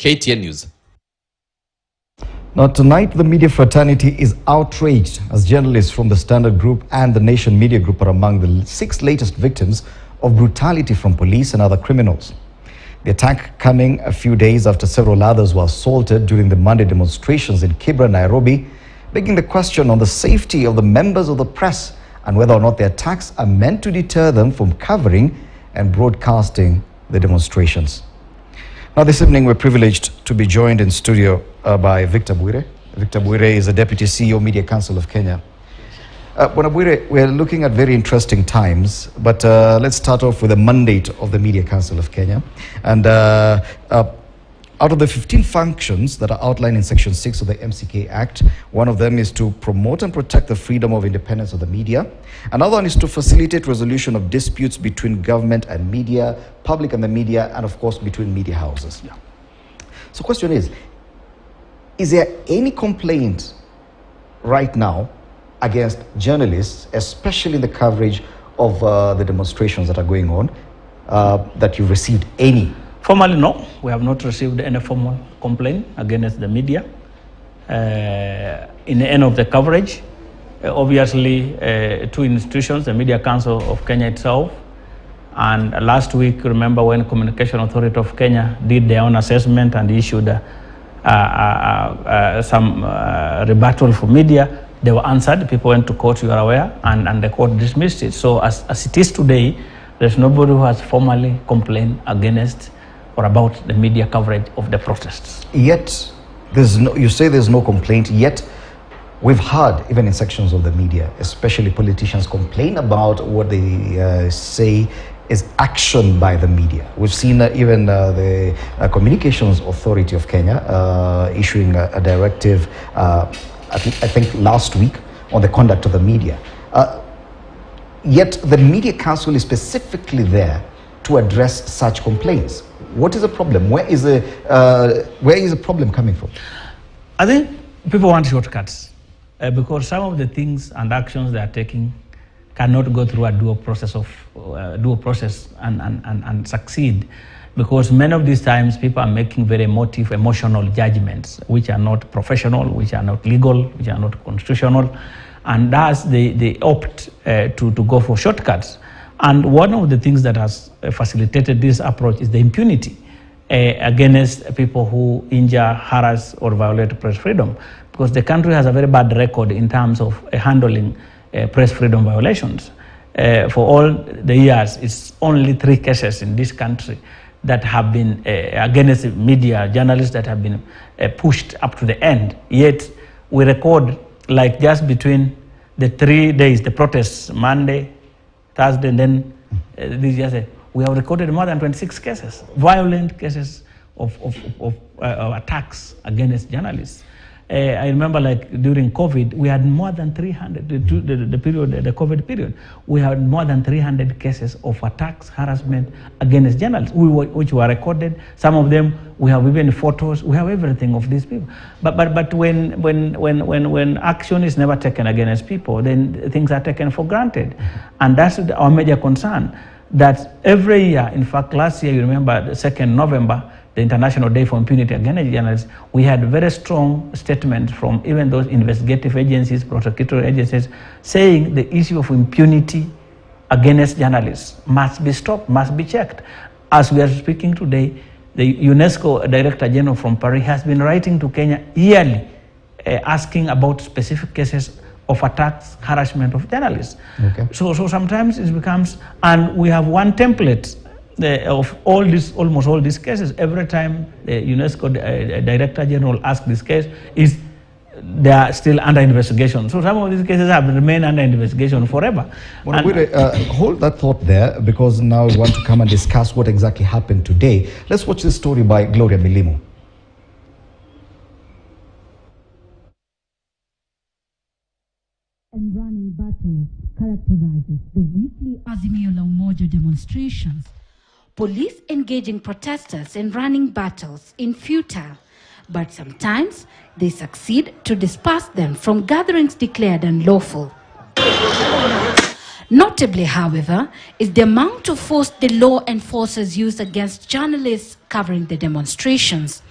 KTN News. Now, tonight, the media fraternity is outraged as journalists from the Standard Group and the Nation Media Group are among the 6 latest victims of brutality from police and other criminals. The attack coming a few days after several others were assaulted during the Monday demonstrations in Kibra, Nairobi, begging the question on the safety of the members of the press and whether or not the attacks are meant to deter them from covering and broadcasting the demonstrations. Now, this evening, we're privileged to be joined in studio by Victor Bwire. Victor Bwire is the Deputy CEO, Media Council of Kenya. Bwana Bwire, we're looking at very interesting times, but let's start off with the mandate of the Media Council of Kenya. And out of the 15 functions that are outlined in Section 6 of the MCK Act, one of them is to promote and protect the freedom of independence of the media. Another one is to facilitate resolution of disputes between government and media, public and the media, and of course between media houses. Yeah. So the question is there any complaint right now against journalists, especially in the coverage of the demonstrations that are going on, that you've received any? Formally, no. We have not received any formal complaint against the media. In the end of the coverage, obviously, 2 institutions, the Media Council of Kenya itself, and last week, remember when Communication Authority of Kenya did their own assessment and issued some rebuttal for media, they were answered. People went to court, you are aware, and the court dismissed it. So as it is today, there's nobody who has formally complained against or about the media coverage of the protests. Yet, you say there's no complaint, yet we've heard, even in sections of the media, especially politicians, complain about what they say is action by the media. We've seen even the Communications Authority of Kenya issuing a directive, I think last week, on the conduct of the media. Yet the Media Council is specifically there to address such complaints. What is the problem? Where is the problem coming from? I think people want shortcuts because some of the things and actions they are taking cannot go through a due process and succeed, because many of these times people are making very emotional judgments which are not professional, which are not legal, which are not constitutional, and thus they opt to go for shortcuts. And one of the things that has facilitated this approach is the impunity against people who injure, harass, or violate press freedom, because the country has a very bad record in terms of handling press freedom violations. For all the years, it's only 3 cases in this country that have been against media journalists that have been pushed up to the end. Yet we record, like, just between the 3 days, the protests, Monday, Thursday, and then this year, we have recorded more than 26 cases, violent cases of attacks against journalists. I remember, like, during COVID, we had more than 300, the COVID period, we had more than 300 cases of attacks, harassment against journalists, which were recorded. Some of them, we have even photos, we have everything of these people. But when action is never taken against people, then things are taken for granted. And that's our major concern, that every year, in fact, last year, you remember, the 2nd November, the International Day for Impunity Against Journalists, we had very strong statements from even those investigative agencies, prosecutorial agencies, saying the issue of impunity against journalists must be stopped, must be checked. As we are speaking today, the UNESCO Director General from Paris has been writing to Kenya yearly, asking about specific cases of attacks, harassment of journalists. Okay. So sometimes it becomes, and we have one template of almost all these cases. Every time the UNESCO Director General asks this case, they are still under investigation. So some of these cases have remained under investigation forever. Well, hold that thought there, because now we want to come and discuss what exactly happened today. Let's watch this story by Gloria Milimo. And running battle characterizes the weekly Azimio la Umoja demonstrations. Police engaging protesters in running battles in futile, but sometimes they succeed to disperse them from gatherings declared unlawful. Notably, however, is the amount of force the law enforcers use against journalists covering the demonstrations.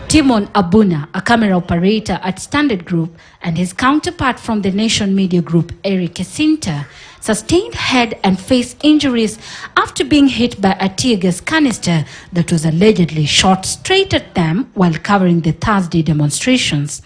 Timon Abuna, a camera operator at Standard Group, and his counterpart from the Nation Media Group, Isinta, sustained head and face injuries after being hit by a tear gas canister that was allegedly shot straight at them while covering the Thursday demonstrations.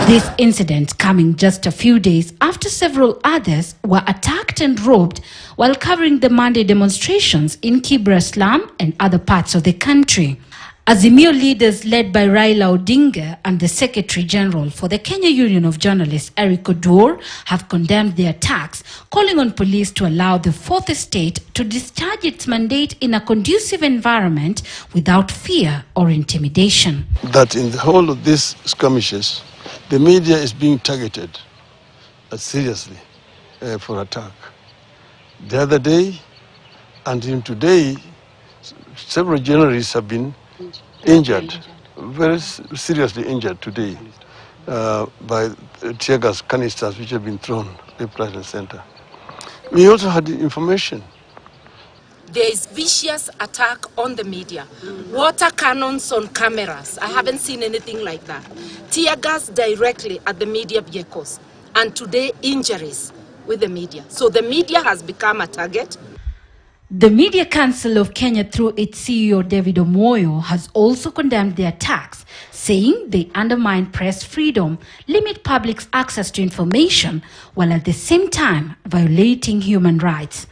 This incident coming just a few days after several others were attacked and robbed while covering the Monday demonstrations in Kibra slum and other parts of the country. Azimio leaders led by Raila Odinga and the Secretary General for the Kenya Union of Journalists, Eric Oduor, have condemned the attacks, calling on police to allow the fourth estate to discharge its mandate in a conducive environment without fear or intimidation. That in the whole of these skirmishes, the media is being targeted seriously for attack. The other day and even today, several journalists have been injured, very seriously injured today by tear gas canisters which have been thrown left, right, and center. We also had information. There is vicious attack on the media. Water cannons on cameras. I haven't seen anything like that. Tear gas directly at the media vehicles. And today, injuries with the media. So the media has become a target. The Media Council of Kenya, through its CEO David Omoyo, has also condemned the attacks, saying they undermine press freedom, limit public's access to information, while at the same time violating human rights.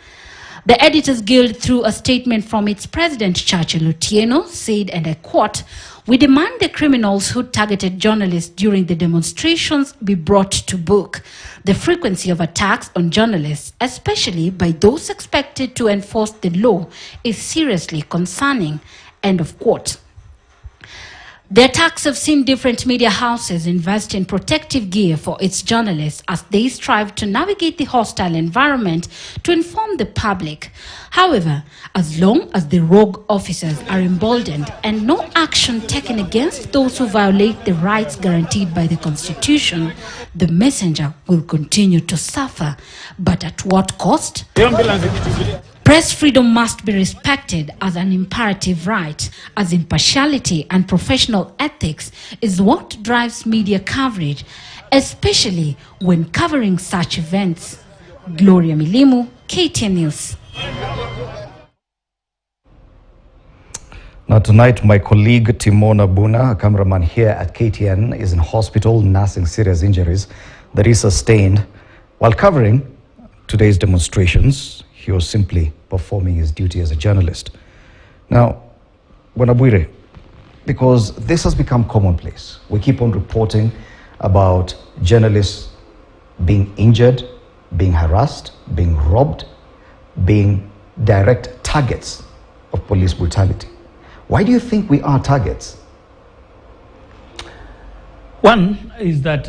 The Editors Guild, through a statement from its president, Churchill Otieno, said, and I quote, "We demand the criminals who targeted journalists during the demonstrations be brought to book. The frequency of attacks on journalists, especially by those expected to enforce the law, is seriously concerning." End of quote. The attacks have seen different media houses invest in protective gear for its journalists as they strive to navigate the hostile environment to inform the public. However, as long as the rogue officers are emboldened and no action taken against those who violate the rights guaranteed by the Constitution, the messenger will continue to suffer. But at what cost? Press freedom must be respected as an imperative right, as impartiality and professional ethics is what drives media coverage, especially when covering such events. Gloria Milimu, KTN News. Now tonight, my colleague Timon Abuna, a cameraman here at KTN, is in hospital nursing serious injuries that he sustained while covering today's demonstrations. He was simply performing his duty as a journalist. Now, Bwana, because this has become commonplace, we keep on reporting about journalists being injured, being harassed, being robbed, being direct targets of police brutality. Why do you think we are targets? One is that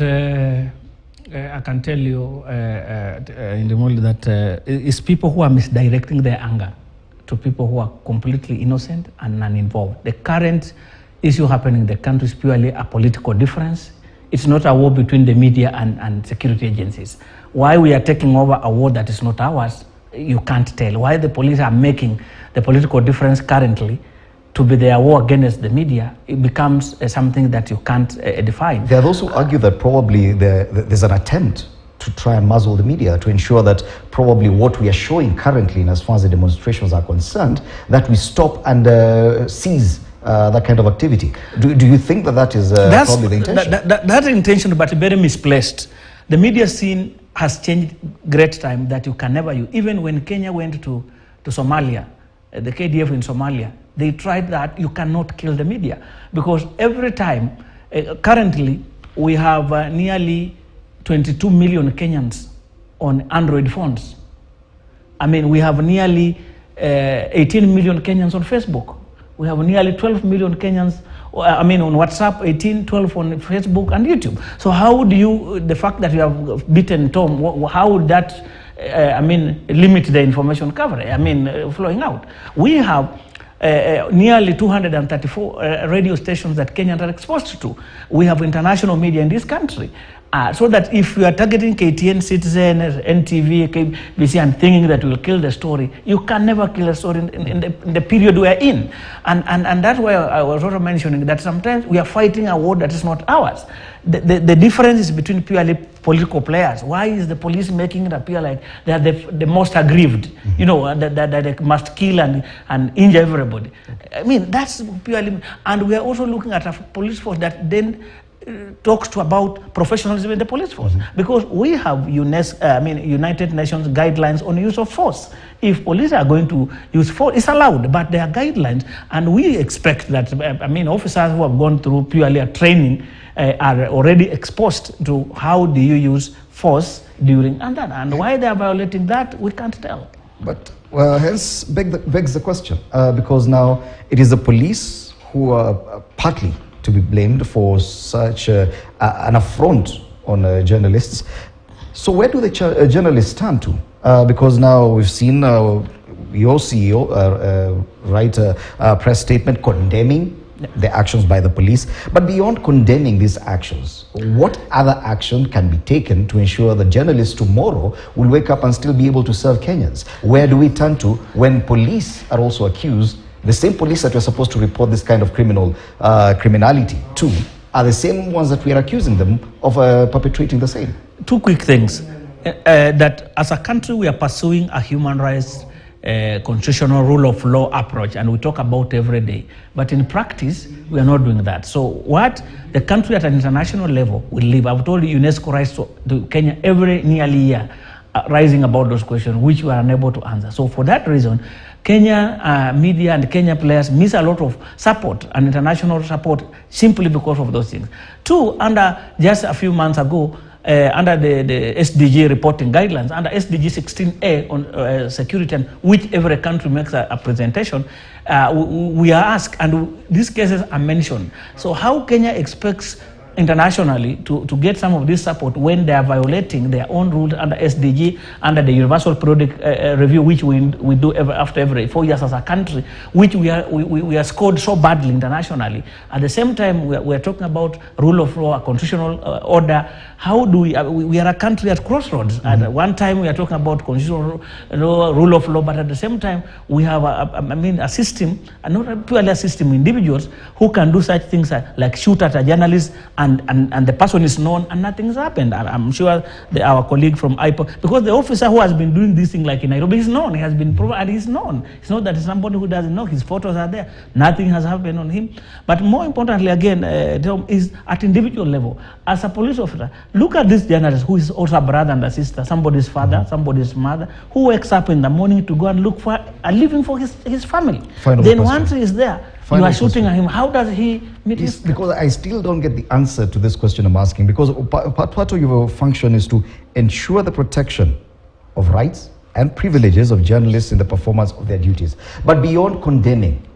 I can tell you in the moment that it's people who are misdirecting their anger to people who are completely innocent and uninvolved. The current issue happening in the country is purely a political difference. It's not a war between the media and security agencies. Why we are taking over a war that is not ours, you can't tell. Why the police are making the political difference currently to be their war against the media, it becomes something that you can't define. There are those who argue that probably there's an attempt to try and muzzle the media to ensure that probably what we are showing currently, and as far as the demonstrations are concerned, that we stop and seize that kind of activity. Do you think that is probably the intention? That's intention, but very misplaced. The media scene has changed great time that you can never use. Even when Kenya went to Somalia, the KDF in Somalia, they tried that. You cannot kill the media because every time, currently, we have nearly 22 million Kenyans on Android phones. I mean, we have nearly 18 million Kenyans on Facebook. We have nearly 12 million Kenyans, on WhatsApp, 18, 12 on Facebook and YouTube. So how do you, the fact that you have beaten Tom, how would that, limit the information coverage, flowing out? We have nearly 234 radio stations that Kenyans are exposed to. We have international media in this country. So that if you are targeting KTN, Citizen, NTV, KBC, and thinking that you will kill the story, you can never kill a story in the period we are in. And that's why I was also mentioning that sometimes we are fighting a war that is not ours. The difference is between purely political players. Why is the police making it appear like they are the most aggrieved, you know, that they must kill and injure everybody? I mean, that's purely, and we are also looking at a police force that then talks to about professionalism in the police force, because we have United Nations guidelines on use of force. If police are going to use force, it's allowed, but there are guidelines, and we expect that officers who have gone through purely a training are already exposed to how do you use force during and that, and why they are violating that, we can't tell. But hence begs the question, because now it is the police who are partly to be blamed for such an affront on journalists. So where do the journalists turn to? Because now we've seen your CEO write a press statement condemning the actions by the police. But beyond condemning these actions, what other action can be taken to ensure that journalists tomorrow will wake up and still be able to serve Kenyans? Where do we turn to when police are also accused? The same police that we're supposed to report this kind of criminality to are the same ones that we are accusing them of perpetrating the same. Two quick things. That as a country, we are pursuing a human rights, constitutional rule of law approach, and we talk about every day. But in practice, we are not doing that. So what the country at an international level will leave, I've told you, UNESCO writes to Kenya every nearly year, rising about those questions, which we are unable to answer. So for that reason, Kenya media and Kenya players miss a lot of support and international support simply because of those things. Two, under just a few months ago, under the SDG reporting guidelines, under SDG 16A on security, and which every country makes a presentation, we are asked, and these cases are mentioned. So how Kenya expects internationally to get some of this support when they are violating their own rules under SDG, under the Universal Periodic Review, which we do after every 4 years as a country, which we are scored so badly internationally. At the same time, we are talking about rule of law, constitutional order. How do we are a country at crossroads. At one time we are talking about constitutional law, rule of law, but at the same time we have a system, and not purely a system, individuals who can do such things like shoot at a journalist and the person is known and nothing's happened. I'm sure our colleague from IPO, because the officer who has been doing this thing like in Nairobi is known, he has been proven, and he's known. It's not that somebody who doesn't know, his photos are there, nothing has happened on him. But more importantly again, is at individual level. As a police officer, look at this journalist who is also a brother and a sister, somebody's father, somebody's mother, who wakes up in the morning to go and look for a living for his family. Then once he is there, you are shooting at him. How does he meet his... Because I still don't get the answer to this question I'm asking, because part of your function is to ensure the protection of rights and privileges of journalists in the performance of their duties. But beyond condemning,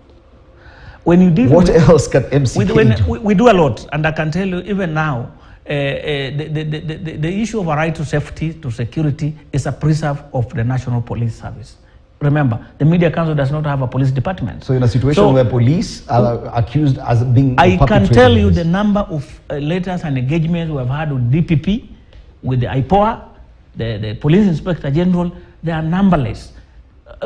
when you deal what else can MCK do? We do a lot, and I can tell you even now, the issue of a right to safety, to security, is a preserve of the National Police Service. Remember, the Media Council does not have a police department. So in a situation where police are accused as being... I can tell you the number of letters and engagements we have had with DPP, with the IPOA, the Police Inspector General. They are numberless.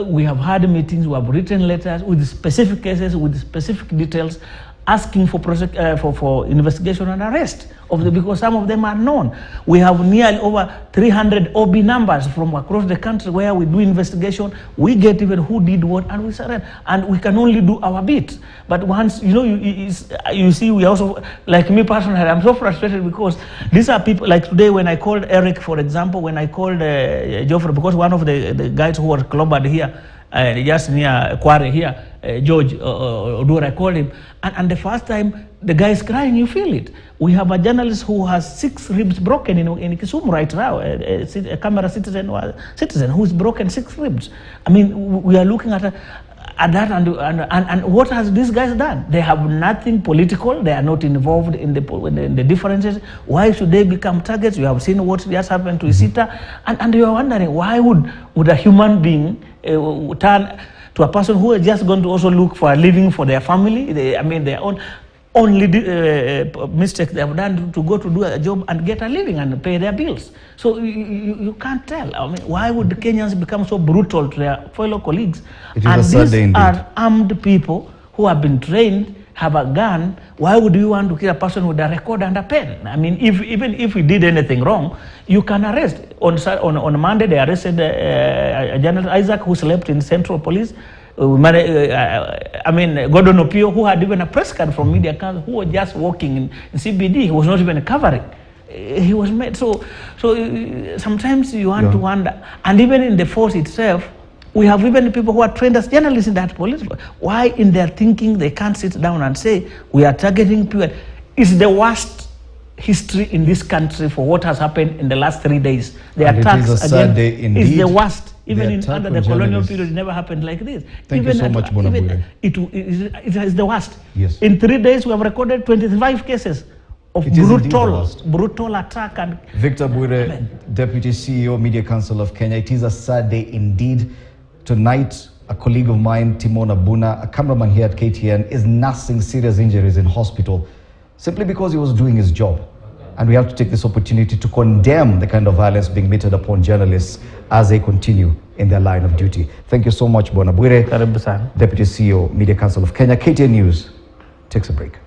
We have had meetings, we have written letters with specific cases, with specific details, asking for investigation and arrest of because some of them are known. We have nearly over 300 OB numbers from across the country where we do investigation. We get even who did what, and we surrender. And we can only do our bit. But once, you see, we also, like me personally, I'm so frustrated because these are people, like today when I called Eric, for example, when I called Geoffrey, because one of the guys who was clobbered here, just near Kware here, George Odura, I called him, and the first time the guy is crying, you feel it. We have a journalist who has 6 ribs broken in Kisumu right now, a camera citizen who's broken 6 ribs. I mean, we are looking at that, and what has these guys done? They have nothing political. They are not involved in the differences. Why should they become targets? You have seen what just happened to Isinta, and you are wondering why would a human being turn to a person who is just going to also look for a living for their family, their own. only mistakes they have done to go to do a job and get a living and pay their bills. So you can't tell. I mean, why would the Kenyans become so brutal to their fellow colleagues? And these are armed people who have been trained, have a gun. Why would you want to kill a person with a record and a pen? I mean, even if we did anything wrong, you can arrest. On Monday, they arrested General Isaac, who slept in Central Police. I mean, Gordon Opio, who had even a press card from Media Council, who was just walking in CBD. He was not even covering. He was made. So sometimes you want to wonder. And even in the force itself, we have even people who are trained as journalists in that police. Why in their thinking they can't sit down and say, we are targeting people? It's the worst history in this country for what has happened in the last 3 days. The attacks again is the worst. Even under the colonial period, it never happened like this. Thank you so much, Bonabure. It is the worst. Yes. In 3 days, we have recorded 25 cases of brutal attack. And Victor Bure, Deputy CEO, Media Council of Kenya. It is a sad day indeed. Tonight, a colleague of mine, Timon Abuna, a cameraman here at KTN, is nursing serious injuries in hospital simply because he was doing his job. And we have to take this opportunity to condemn the kind of violence being meted upon journalists as they continue in their line of duty. Thank you so much, Bonabure, Deputy CEO, Media Council of Kenya. KTN News takes a break.